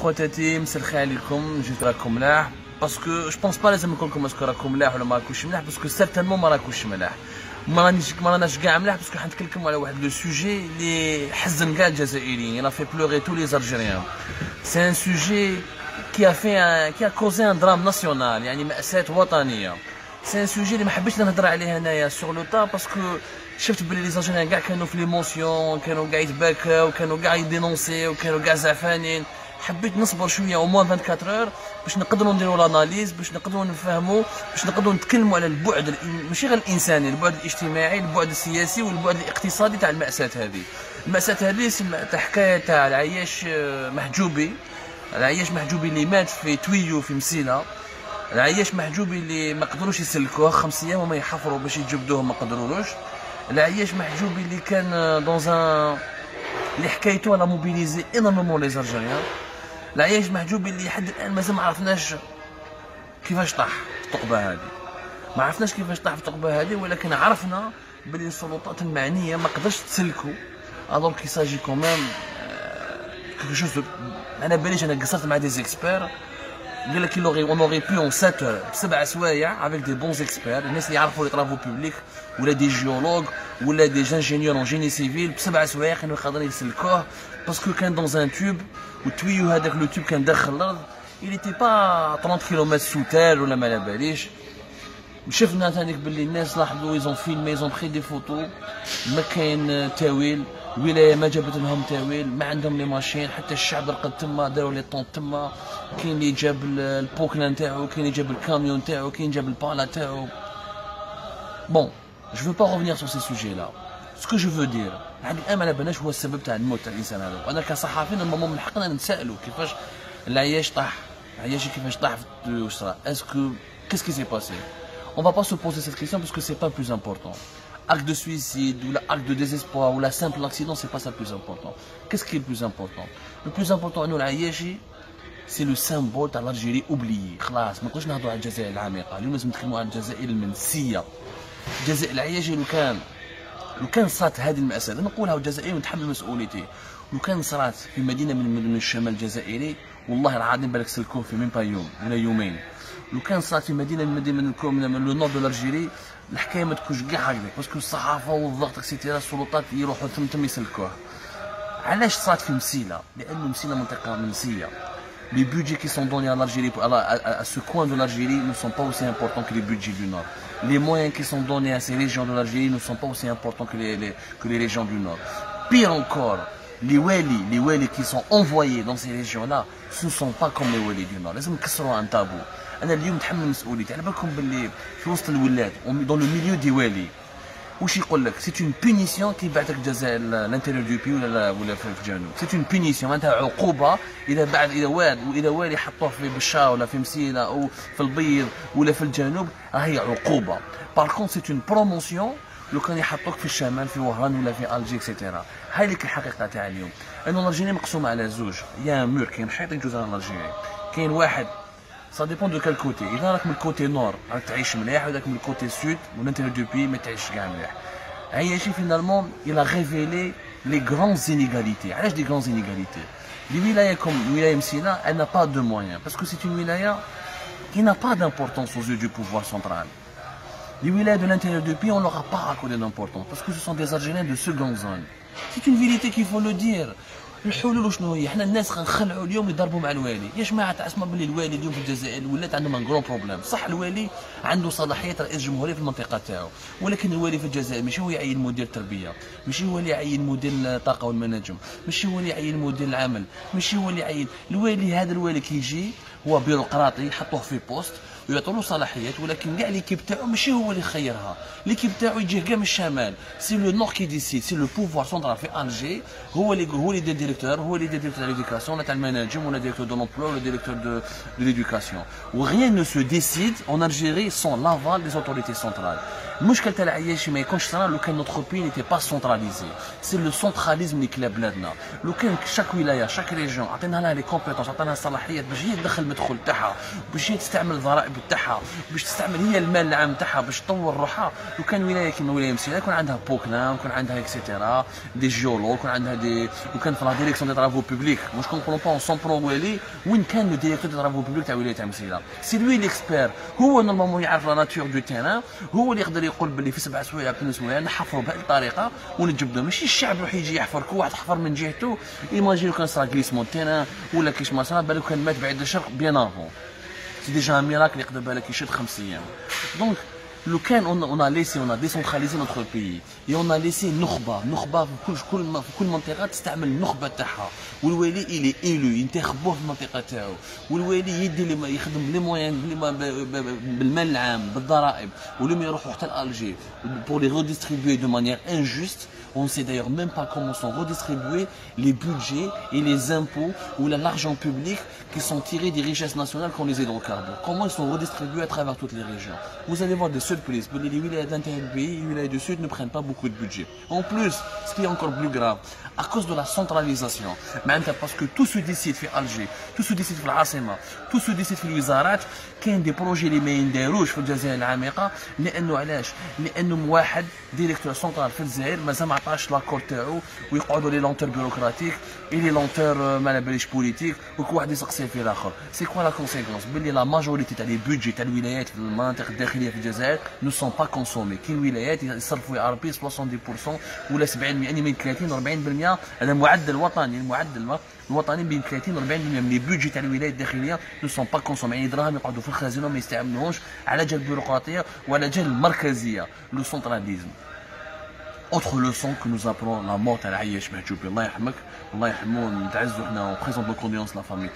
خواتاتي مسا الخير عليكم. جيت راكم ملاح باسكو جو بونس با لازم نقول لكم اسكو راكم ملاح ولا ما راكوش ملاح، باسكو سيرتانمون ما راكوش ملاح، ما راناش كاع ملاح، باسكو حنتكلم على واحد لو سوجي اللي حزن كاع الجزائريين، لا في بلوغي تو لي زالجيريان. سي ان سوجي كي a causé un drame national، يعني مأساة وطنية. سي ان سوجي اللي ما حبيتش نهضر عليه هنايا سور لو تا، باسكو شفت بلي لي زالجيريان كاع كانوا في ليموسيون، كانوا كاع يتباكاو، كانوا كاع يدينونسيو، كانوا كاع زعفانين. حبيت نصبر شويه او موان 24 اور باش نقدروا نديروا لاناليز، باش نقدروا نفهموا، باش نقدروا نتكلموا على البعد ماشي غير الانساني، البعد الاجتماعي، البعد السياسي والبعد الاقتصادي تاع المأساة هذه. المأساة هذه تاع حكايه تاع العياش محجوبي، العياش محجوبي اللي مات في تويو في مسيله، العياش محجوبي اللي ما قدروش يسلكوه 5 ايام وما يحفروا باش يجبدوه ما قدروش، العياش محجوبي اللي كان دون ان اللي حكايته لا موبيليزي انورمون لي زالجيريان، العياش محجوبي اللي لحد الان مازال ما عرفناش كيفاش طاح في الثقبه هذه، ما عرفناش كيفاش طاح في الثقبه هذه، ولكن عرفنا بلي السلطات المعنيه ما قدرش تسلكو. الوغ كي ساجي كومام كيكو شوز. انا باليش انا قصرت مع دي زيكسبير، قال لك اون اوري بي اون 7 ب7 سوايع افيك دي بونز اكسبير، الناس اللي يعرفوا لي طرافو بوبليك ولا دي جيولوج ولا دي انجينيور اون جيني سيفيل، ب7 سوايع كانوا قادرين يسلكوه، باسكو كان دون ان توب، والتويو هذاك لو توب كان داخل الارض، il était pas 30 كيلومتر سو تير ولا ما على باليش. شفنا ثانيك باللي الناس لاحظوا ايزون فيلمي ايزون بري دي فوتو، ما كاين تاويل، الولايه ما جابت لهم تاويل، ما عندهم لي ماشين، حتى الشعب رقد تما، داروا لي طون تما، كاين اللي جاب البوكلا نتاعو، كاين اللي جاب الكاميون نتاعو، كاين جاب البالا تاعو. بون جو فو با ريفونير سور سي سوجي لا، سكو جو فو دير لحد الان ما باناش هو السبب تاع الموت تاع الانسان هذا، وانا كصحافي نورمالمون من حقنا نتسائلوا كيفاش العياش طاح، العياش كيفاش طاح واش صرا، اسكو كيسكي سي باسي. On va pas se poser cette question parce que c'est pas le plus important. Acte de suicide ou l'acte de désespoir ou la simple accident, c'est pas ça le plus important. Qu'est-ce qui est le plus important? Le plus important nous العياشي c'est le symbole تاع l'Algérie oubliée. خلاص ما نقولش نهضروا على الجزائر العميقة، اليوم لازم نتكلموا على الجزائر المنسية. الجزائر العياشي لو كان صارت هذه المأساة، انا نقولها الجزائري ونتحمل مسؤوليتي، لو كان صارت في مدينة من مدن الشمال الجزائري والله العظيم بالك سلكوه في ميم با يوم ولا يومين. لو كان صارت في مدينه من لو نور دو الجيري الحكايه ما تكونش كاع هكذاك، باسكو الصحافه والضغط اكسيتيرا السلطات يروحوا تم يسلكوها. علاش صارت في مسيله؟ لانه مسيله منطقه منسيه. Les budgets qui sont donnés à l'Algérie, à ce coin de l'Algérie, ne sont pas aussi importants que les budgets du Nord. Les moyens qui sont donnés à ces régions de l'Algérie ne sont pas aussi importants que les régions du Nord. Pire encore, les wali qui sont envoyés dans ces régions-là, ce ne sont pas comme les wali du Nord. لازم نكسروا un tabou. أنا اليوم نتحمل مسؤوليتي، على بالكم باللي في وسط الولاد dans le milieu des wali واش يقول لك؟ سي اون بونيسيون كيبعثك الجزائر لانتيريور دو بي ولا في الجنوب، سي اون بونيسيون معناتها عقوبه. اذا والي حطوه في بشار ولا في مسيله او في البيض ولا في الجنوب راهي عقوبه. بار كونت سي اون بروموسيون لو كان يحطوك في الشمال في وهران ولا في الجي اكسيتيرا. هاي لك الحقيقه تاع اليوم، انه الجزائر مقسومه على زوج، يا مور كاين حيط الجزر الجزائري، كاين واحد ça dépend de quel côté. إذا راك من الكوتي نور راك تعيش مليح، وإذا راك من الكوتي سود والانتيريور دو بي ما تعيش كاع مليح. عياشي فينالمون il a révélé les grandes inégalités. علاش دي grandes inégalités؟ Les ولاية comme ولاية مسيلة elle n'a pas de moyens parce que c'est une wilaya qui n'a pas d'importance aux yeux du pouvoir central. Les wilayas de l'intérieur du pays on leur a pas accordé d'importance parce que ce sont des Algériens de seconde zone. C'est une vérité qu'il faut le dire. الحلول شنو هي؟ حنا الناس غنخلعوا اليوم يضربوا مع الوالي، يا جماعه تسمى باللي الوالي اليوم في الجزائر ولات عندهم ان كرون بروبليم، صح الوالي عنده صلاحيات رئيس جمهوريه في المنطقه تاعو، ولكن الوالي في الجزائر ماشي هو يعين مدير التربيه، ماشي هو اللي يعين مدير الطاقه والمناجم، ماشي هو اللي يعين مدير العمل، ماشي هو اللي يعين الوالي. هذا الوالي كيجي هو بيروقراطي يحطوه في بوست ويعطوا له صلاحيات، ولكن كاع ليكيب تاعو ماشي هو اللي خيرها، ليكيب تاعو يجيه كاع من الشمال، سي لو نور كي ديسيد، سي لو بوفوار سونترال في الجي، هو اللي دير ديريكتور، هو اللي دير ديريكتور تاع ليديكاسيون ولا تاع المناجم ولا ديريكتور دو لومبلوا ولا ديريكتور دو ليديكاسيون. و rien ne se décide en Algérie sans l'aval des autorités centrales. المشكل تاع العياشي ما يكونش صرا لو كان نوتر بي نيتي با سونتراليزي. سي لو سونتراليزم اللي كلا بلادنا. لو كان شاك ولايه شاك ريجيون عطينا لها لي كومبيتونس، عطينا الصلاحيات باش هي تدخل المدخول تاعها، باش هي تستعمل الضرائب تاعها، باش تستعمل هي المال العام تاعها باش تطور روحها. لو كان ولايه كيما ولايه مسيره يكون عندها بوكنا، يكون عندها اكسيتيرا دي جيولو، يكون عندها دي، وكان في لا ديريكسيون دي طرافو بوبليك. واش كنقولوا با سون برون والي وين كان لو ديريكتور دي طرافو بوبليك تاع ولايه تاع مسيره؟ سي لوي ليكسبير، هو نورمالمون يعرف لا ناتور دو تيران، هو اللي يقدر يقول باللي في 7 سوايع 8 سوايع نحفروا بهذه الطريقه ونجبدوا. ماشي الشعب يروح يجي يحفر، كل واحد حفر من جهته. ايماجينو كان صرا كليسمون تيران ولا كيش ما صرا، بالو كان مات بعيد الشرق بيان افون. سي ديجا ان ميراكل يقدر بالك يشد 5 ايام. دونك لو كان on a laissé, on a décentralisé notre pays et on a laissé نخبة في كل منطقة تستعمل النخبة تاعها، والوالي إلي إيلو ينتخبوه في المنطقة تاعو، والوالي يدي يخدم لي موان بالمال العام بالضرائب، ولما يروحوا حتى لألجي pour les redistribuer de manière injuste. On ne sait d'ailleurs même pas comment sont redistribués les budgets et les impôts ou l'argent public qui sont tirés des richesses nationales comme les hydrocarbures. Comment ils sont redistribués à travers toutes les régions. Vous allez voir des surprises. Les wilayas d'intérieur du pays, les wilayas du sud ne prennent pas beaucoup de budget. En plus, ce qui est encore plus grave, à cause de la centralisation, parce que tout se décide في Alger, tout se décide في العاصمة, tout se décide في الوزارات. كاين دي بروجي اللي ما ينداروش في الجزائر العميقة لأنه علاش؟ لأنه واحد ديريكتور سونترال في الجزائر مازال ما عطاش لاكور تاعو، ويقعدوا لي لونتور بيروقراطيك اي لي لونتور ما على باليش بوليتيك، وكل واحد يسقسي في الاخر. سي كوا لا كونسيكونس؟ باللي لا ماجوريتي تاع لي بودجي تاع الولايات في المناطق الداخليه في الجزائر نو سون با كونسومي. كاين ولايات يصرفوا يا ربي 70% ولا 70%، يعني من 30 و 40%. هذا معدل وطني، المعدل الوطني بين 30 و 40% من لي بودجي تاع الولايات الداخليه نو سون با كونسومي، يعني دراهم يقعدوا في الخزينه وما يستعملوهمش على جال البيروقراطيه وعلى جال المركزيه لو سونتراليزم. Autre leçon que nous apprenons la mort à Ayesh Mahjoubi, Allah yahmak, Allah yahmoun, on présente nos condoléances à la famille,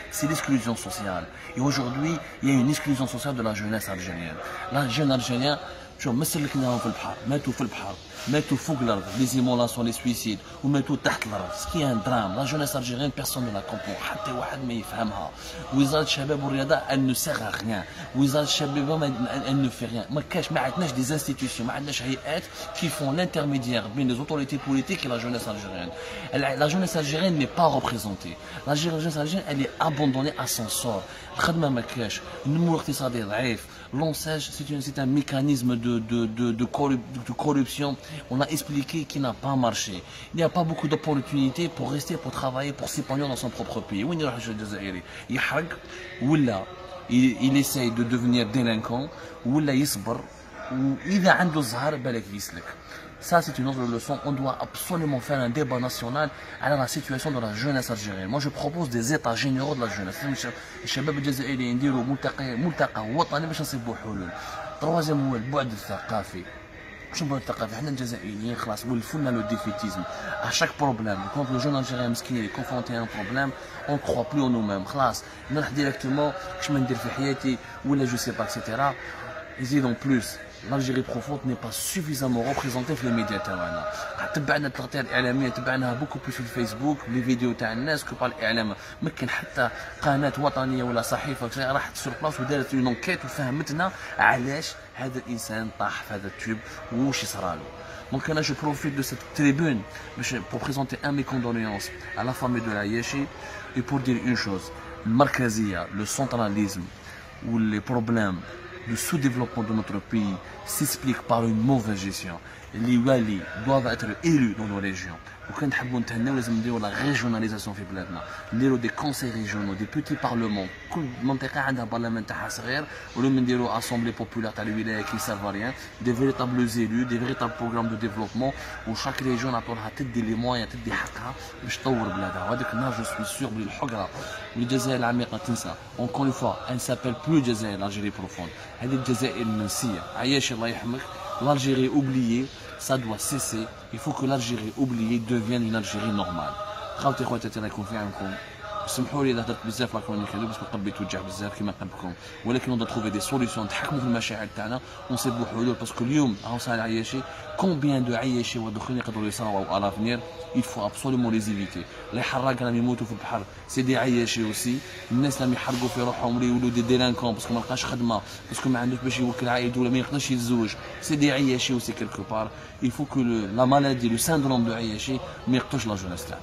c'est l'exclusion sociale. Et aujourd'hui, il y a une exclusion sociale de la jeunesse algérienne. La jeune algérienne, شوف مسلكناهم في البحر، ماتوا في البحر، ماتوا فوق الارض، لي زيمولاسيون لي سويسيد، وماتوا تحت الارض. سكي ان درام. لا جونيس الجيريان بيرسون نو لا كومبون، حتى واحد ما يفهمها. وزاره الشباب والرياضه ان نو سيغ ا ريان، وزاره الشباب ان نو في ريان. ما كاش، ما عندناش دي انستيتيوشن، ما عندناش هيئات كي فون لانترميديير بين لي اوتوريتي بوليتيك et la jeunesse algérienne. La jeunesse algérienne n'est pas représentée. La jeunesse algérienne elle est abandonnée à son sort. الخدمه ما كاش، النمو الاقتصادي ضعيف. L'ensage, c'est un mécanisme de corruption. On a expliqué qu'il n'a pas marché. Il n'y a pas beaucoup d'opportunités pour rester, pour travailler, pour s'épanouir dans son propre pays. Il essaye de devenir délinquant, ou il a un zahar balak يسلك. Ça, c'est une autre leçon. On doit absolument faire un débat national à la situation de la jeunesse algérienne. Moi, je propose des états généraux de la jeunesse. الشباب الجزائريين يديروا ملتقى وطني باش نصيبوا حلول. troisième هو البعد الثقافي. باش نقولوا الثقافي، حنا الجزائريين خلاص ولفونا لو ديفيتيزم. À chaque problème, quand le jeune algérien مسكين est confronté à un problème, on ne croit plus en nous-mêmes. خلاص نروح ديريكتومون كش ما ندير في حياتي ولا جو سي با اكسيتيرا. يزيد en plus. l'Algérie profonde n'est pas suffisamment représentée في الميديا تاعنا. تبعنا التغطيه الاعلاميه تبعناها بوكو بلوس في الفيسبوك لي فيديو تاع الناس كو الاعلام. ما كان حتى قناه وطنيه ولا صحيفه راحت سور بلاص ودارت اون انكيت وفهمتنا علاش هذا الانسان طاح في هذا التوب وواش صرالو. Donc là, je profite de cette tribune pour présenter mes condoléances à la famille de l'Ayeshi et pour dire une chose. Le markazia, le centralisme ou les problèmes le sous-développement de notre pays s'explique par une mauvaise gestion. Les wali doivent être élus dans nos régions. وكان نحبوا نتهناو لازم نديروا لا ريجوناليزاسيون في بلادنا، نديروا دي كونسي ريجيونو دي بوتي بارلمون، كل منطقه عندها برلمان تاعها صغير، ولما نديروا اسامبلي بوبولار تاع الولايه كي سيرفا ريان، دي فيريتابل زيلو، دي فيريتابل بروغرام دو ديفلوبمون، وشاك ريجيون نعطولها تدي لي موان تدي حقها باش تطور بلادها. وهذاك النهار جو سوي سيغ بلي الحقره والجزائر العميقه تنسى. اونكور اون فوا ان سابيل بلو الجزائر الجزائر بروفوند، هذه الجزائر المنسيه. عياش الله يحمك. l'Algérie oubliée, ça doit cesser. Il faut que l'Algérie oubliée devienne une Algérie normale. سمحوا لي اذا هضرت بزاف لا كرونيك هذو باسكو قلبي توجع بزاف كيما قلبكم، ولكن نقدر تروفي دي سوليسيون نتحكموا في المشاعر تاعنا ونصيبوا حلول. باسكو اليوم راهو صاير عياشي كومبيان دو عياشي واحد اخرين يقدروا يصراو على لافنير il faut absolument les éviter. les حراق راهم يموتوا في البحر سي دي عياشي اوسي، الناس راهم يحرقوا في روحهم ولا يولوا دي ديلانكون باسكو ما لقاش خدمه، باسكو ما عندوش باش يوكل عائلته ولا ما يقدرش يتزوج، سي دي عياشي اوسي كيلكو بار. il faut que la maladie le syndrome de عياشي ما يقتلش لا جونيس تاعنا.